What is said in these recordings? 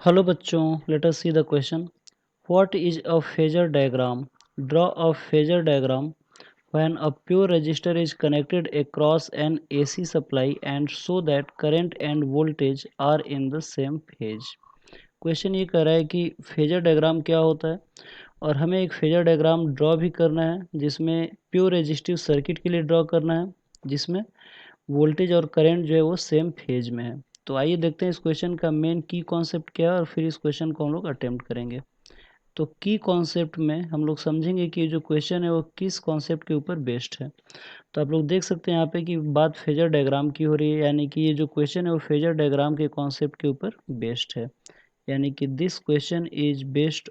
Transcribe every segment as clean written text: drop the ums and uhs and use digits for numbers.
Hello बच्चों, let us see the question. What is a phasor diagram? Draw a phasor diagram when a pure resistor is connected across an AC supply and show that current and voltage are in the same phase. Question ये कह रहा है कि phasor diagram क्या होता है और हमें एक फेजर डायग्राम ड्रॉ भी करना है जिसमें प्योर रेजिस्टिव सर्किट के लिए ड्रॉ करना है जिसमें वोल्टेज और करंट जो है वो सेम फेज में है। तो आइए देखते हैं इस क्वेश्चन का मेन की कॉन्सेप्ट क्या है और फिर इस क्वेश्चन को हम लोग अटेम्प्ट करेंगे। तो की कॉन्सेप्ट में हम लोग समझेंगे कि जो क्वेश्चन है वो किस कॉन्सेप्ट के ऊपर बेस्ड है। तो आप लोग देख सकते हैं यहाँ पे कि बात फेजर डायग्राम की हो रही है, यानी कि ये जो क्वेश्चन है वो फेजर डायग्राम के कॉन्सेप्ट के ऊपर बेस्ड है। यानी कि this question is based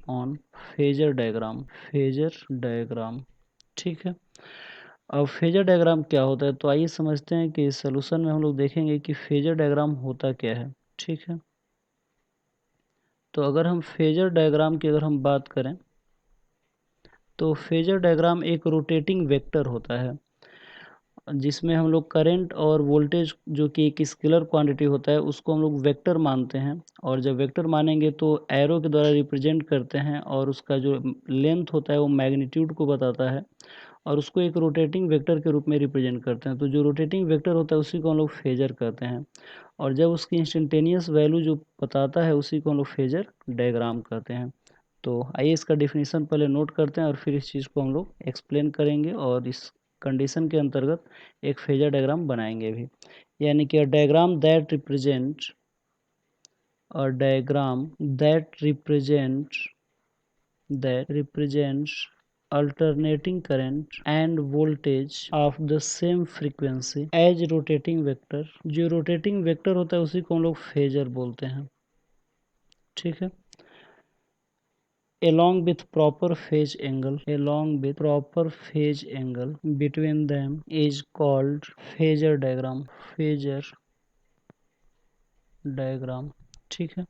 on phasor diagram. ठीक है। अब फेजर डायग्राम क्या होता है, तो आइए समझते हैं कि इस सोल्यूशन में हम लोग देखेंगे कि फेजर डायग्राम होता क्या है। ठीक है। तो अगर हम फेजर डायग्राम की अगर हम बात करें तो फेजर डायग्राम एक रोटेटिंग वेक्टर होता है जिसमें हम लोग करंट और वोल्टेज जो कि एक स्केलर क्वांटिटी होता है उसको हम लोग वेक्टर मानते हैं, और जब वेक्टर मानेंगे तो एरो के द्वारा रिप्रेजेंट करते हैं और उसका जो लेंथ होता है वो मैग्नीट्यूड को बताता है और उसको एक रोटेटिंग वेक्टर के रूप में रिप्रेजेंट करते हैं। तो जो रोटेटिंग वेक्टर होता है उसी को हम लोग फेजर कहते हैं, और जब उसकी इंस्टेंटेनियस वैल्यू जो बताता है उसी को हम लोग फेजर डायग्राम कहते हैं। तो आइए इसका डिफिनीशन पहले नोट करते हैं और फिर इस चीज़ को हम लोग एक्सप्लेन करेंगे और इस कंडीशन के अंतर्गत एक फेजर डायग्राम बनाएंगे भी। यानी कि a diagram that represents alternating current and voltage of the same frequency as rotating vector। जो रोटेटिंग वेक्टर होता है उसी को हम लोग फेजर बोलते हैं। ठीक है। along with proper phase angle between them is called phasor diagram। ठीक है।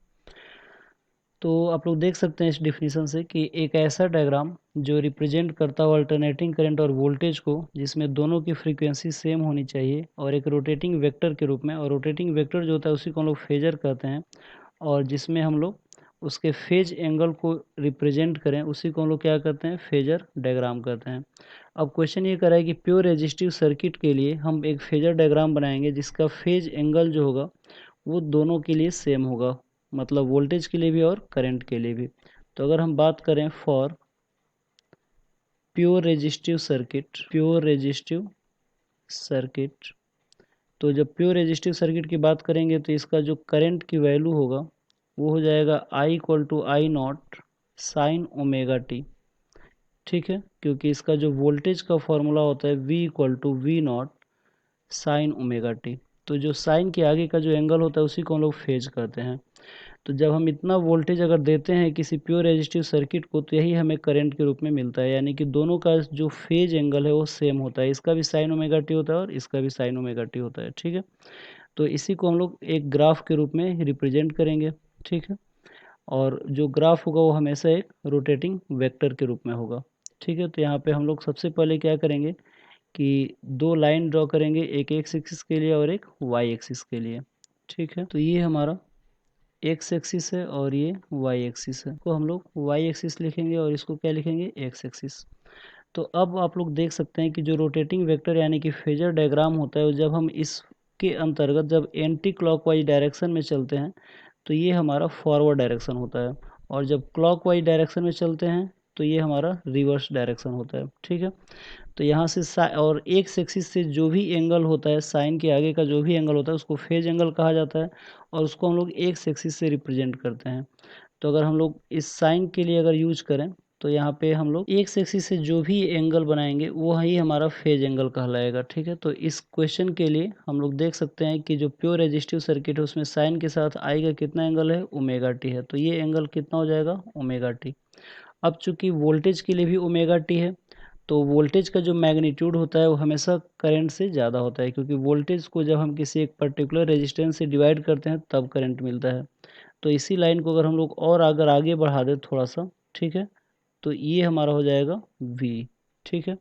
तो आप लोग देख सकते हैं इस डिफिनीशन से कि एक ऐसा डायग्राम जो रिप्रेजेंट करता हो अल्टरनेटिंग करंट और वोल्टेज को जिसमें दोनों की फ्रीक्वेंसी सेम होनी चाहिए और एक रोटेटिंग वेक्टर के रूप में, और रोटेटिंग वेक्टर जो होता है उसी को हम लोग फेजर कहते हैं, और जिसमें हम लोग उसके फेज एंगल को रिप्रेजेंट करें उसी को हम लोग क्या करते हैं, फेजर डायग्राम करते हैं। अब क्वेश्चन ये कर रहा है कि प्योर रेजिस्टिव सर्किट के लिए हम एक फेजर डायग्राम बनाएंगे जिसका फेज एंगल जो होगा वो दोनों के लिए सेम होगा, मतलब वोल्टेज के लिए भी और करंट के लिए भी। तो अगर हम बात करें फॉर प्योर रेजिस्टिव सर्किट, तो जब प्योर रेजिस्टिव सर्किट की बात करेंगे तो इसका जो करंट की वैल्यू होगा वो हो जाएगा I=I0 साइन ओमेगा टी। ठीक है, क्योंकि इसका जो वोल्टेज का फॉर्मूला होता है V=V0 साइन ओमेगा टी। तो जो साइन के आगे का जो एंगल होता है उसी को हम लोग फेज कहते हैं। तो जब हम इतना वोल्टेज अगर देते हैं किसी प्योर रेजिस्टिव सर्किट को तो यही हमें करंट के रूप में मिलता है, यानी कि दोनों का जो फेज एंगल है वो सेम होता है। इसका भी साइन ओमेगा टी होता है और इसका भी साइन ओमेगा टी होता है। ठीक है। तो इसी को हम लोग एक ग्राफ के रूप में रिप्रेजेंट करेंगे। ठीक है। और जो ग्राफ होगा वो हमेशा एक रोटेटिंग वेक्टर के रूप में होगा। ठीक है। तो यहाँ पे हम लोग सबसे पहले क्या करेंगे कि दो लाइन ड्रॉ करेंगे, एक एक्स एक्सिस के लिए और एक वाई एक्सिस के लिए। ठीक है। तो ये हमारा एक्स एक्सिस है और ये वाई एक्सिस है, को हम लोग वाई एक्सिस लिखेंगे और इसको क्या लिखेंगे, एक्स एक्सिस। तो अब आप लोग देख सकते हैं कि जो रोटेटिंग वेक्टर यानी कि फेजर डायग्राम होता है जब हम इसके अंतर्गत जब एंटी क्लॉकवाइज डायरेक्शन में चलते हैं तो ये हमारा फॉरवर्ड डायरेक्शन होता है, और जब क्लॉकवाइज डायरेक्शन में चलते हैं तो ये हमारा रिवर्स डायरेक्शन होता है। ठीक है। तो यहाँ से और एक एक्सिस से जो भी एंगल होता है, साइन के आगे का जो भी एंगल होता है उसको फेज एंगल कहा जाता है, और उसको हम लोग एक एक्सिस से रिप्रेजेंट करते हैं। तो अगर हम लोग इस साइन के लिए अगर यूज करें तो यहाँ पे हम लोग एक एक्सिस से जो भी एंगल बनाएंगे वो ही हमारा फेज एंगल कहलाएगा। ठीक है। तो इस क्वेश्चन के लिए हम लोग देख सकते हैं कि जो प्योर रेजिस्टिव सर्किट है उसमें साइन के साथ आई का कितना एंगल है, ओमेगा टी है, तो ये एंगल कितना हो जाएगा, ओमेगा टी। अब चूंकि वोल्टेज के लिए भी ओमेगा टी है तो वोल्टेज का जो मैग्नीट्यूड होता है वो हमेशा करंट से ज़्यादा होता है, क्योंकि वोल्टेज को जब हम किसी एक पर्टिकुलर रेजिस्टेंस से डिवाइड करते हैं तब करंट मिलता है। तो इसी लाइन को अगर हम लोग और अगर आगे बढ़ा दें थोड़ा सा, ठीक है, तो ये हमारा हो जाएगा V। ठीक है।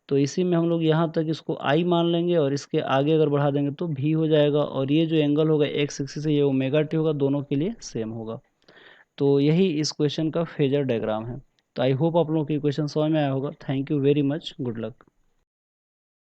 तो इसी में हम लोग यहाँ तक इसको आई मान लेंगे और इसके आगे अगर बढ़ा देंगे तो भी हो जाएगा, और ये जो एंगल होगा एक्स एक्सिस से ये ओमेगा टी होगा, दोनों के लिए सेम होगा। तो यही इस क्वेश्चन का फेजर डायग्राम है। तो आई होप आप लोगों को क्वेश्चन समझ में आया होगा। Thank you very much, good luck.